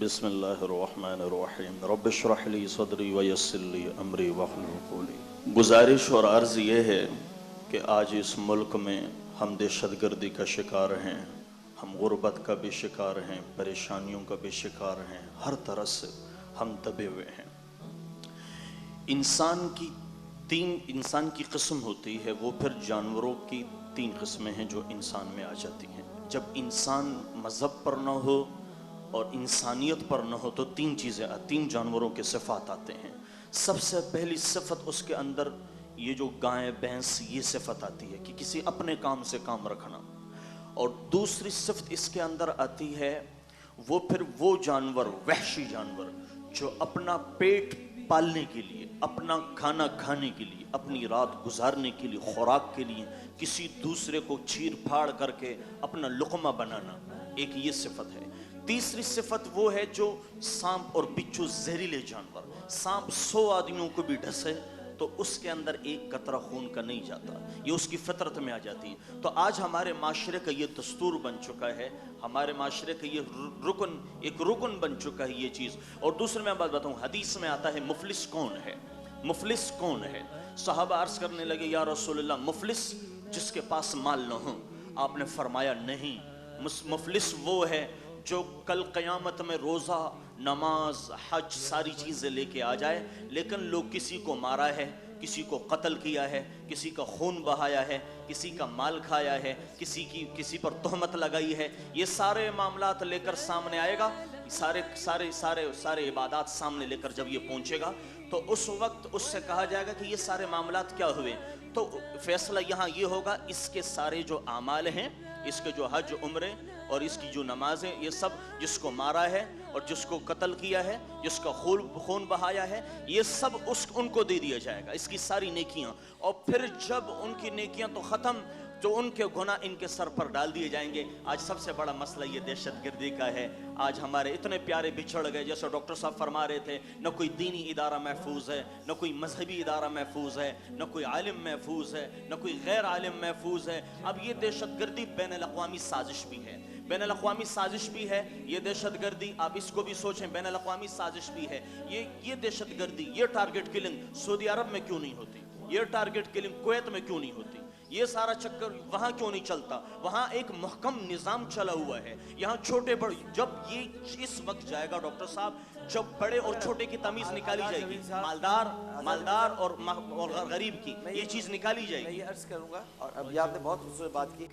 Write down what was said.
بسم اللہ الرحمن الرحیم رب اشرح لی صدری ویسر لی امری واحلل عقدۃ۔ گزارش اور عرض یہ ہے کہ آج اس ملک میں ہم دہشت گردی کا شکار ہیں، ہم غربت کا بھی شکار ہیں، پریشانیوں کا بھی شکار ہیں، ہر طرح سے ہم دبے ہوئے ہیں۔ انسان کی قسم ہوتی ہے، وہ پھر جانوروں کی 3 قسمیں ہیں جو انسان میں آ جاتی ہیں۔ جب انسان مذہب پر نہ ہو اور انسانیت پر نہ ہو تو 3 چیزیں 3 جانوروں کے صفات آتے ہیں۔ سب سے پہلی صفت اس کے اندر یہ جو گائے بھینس یہ صفت آتی ہے کہ کسی اپنے کام سے کام رکھنا، اور دوسری صفت اس کے اندر آتی ہے وہ جانور، وحشی جانور جو اپنا پیٹ پالنے کے لیے، اپنا کھانا کھانے کے لیے، اپنی رات گزارنے کے لیے، خوراک کے لیے کسی دوسرے کو چیر پھاڑ کر کے اپنا لقمہ بنانا، ایک یہ صفت ہے۔ تیسری صفت وہ ہے جو سانپ اور بچھو، زہریلے جانور، سانپ 100 آدمیوں کو بھی ڈسے تو اس کے اندر ایک قطرہ خون کا نہیں جاتا، یہ اس کی فطرت میں آ جاتی ہے۔ تو آج ہمارے معاشرے کا یہ دستور بن چکا ہے، ہمارے معاشرے کا یہ ایک رکن بن چکا ہے یہ چیز۔ اور دوسرے میں بات بتاؤں، حدیث میں آتا ہے مفلس کون ہے؟ مفلس کون ہے؟ صحابہ عرض کرنے لگے یا رسول اللہ مفلس جس کے پاس مال نہ ہو۔ آپ نے فرمایا نہیں، مفلس وہ ہے جو کل قیامت میں روزہ، نماز، حج ساری چیزیں لے کے آ جائے، لیکن لوگ کسی کو مارا ہے، کسی کو قتل کیا ہے، کسی کا خون بہایا ہے، کسی کا مال کھایا ہے، کسی پر تہمت لگائی ہے، یہ سارے معاملات لے کر سامنے آئے گا، سارے عبادات سامنے لے کر جب یہ پہنچے گا تو اس وقت اس سے کہا جائے گا کہ یہ سارے معاملات کیا ہوئے؟ تو فیصلہ یہاں یہ ہوگا، اس کے سارے جو اعمال ہیں، اس کے جو حج عمرے اور اس کی جو نمازیں، یہ سب جس کو مارا ہے اور جس کو قتل کیا ہے، جس کا خون بہایا ہے، یہ سب ان کو دے دیا جائے گا، اس کی ساری نیکیاں۔ اور پھر جب ان کی نیکیاں تو ختم، جو ان کے گناہ ان کے سر پر ڈال دیے جائیں گے۔ آج سب سے بڑا مسئلہ یہ دہشت گردی کا ہے۔ آج ہمارے اتنے پیارے بچھڑ گئے، جیسے ڈاکٹر صاحب فرما رہے تھے، نہ کوئی دینی ادارہ محفوظ ہے، نہ کوئی مذہبی ادارہ محفوظ ہے، نہ کوئی عالم محفوظ ہے، نہ کوئی غیر عالم محفوظ ہے۔ اب یہ دہشت گردی بین الاقوامی سازش بھی ہے، بین الاقوامی سازش بھی ہے یہ دہشت گردی، آپ اس کو بھی سوچیں، بین الاقوامی سازش بھی ہے یہ دہشت گردی۔ یہ ٹارگٹ کلنگ سعودی عرب میں کیوں نہیں ہوتی؟ یہ ٹارگٹ کلنگ کویت میں کیوں نہیں ہوتی؟ یہ سارا چکر وہاں کیوں نہیں چلتا؟ وہاں ایک محکم نظام چلا ہوا ہے، یہاں چھوٹے بڑے، جب یہ اس وقت جائے گا ڈاکٹر صاحب جب بڑے اور چھوٹے کی تمیز نکالی جائے گی، مالدار اور غریب کی یہ چیز نکالی جائے گی۔ میں یہ عرض کروں گا، اور اب یہ آپ نے بہت خوبصورت بات کی۔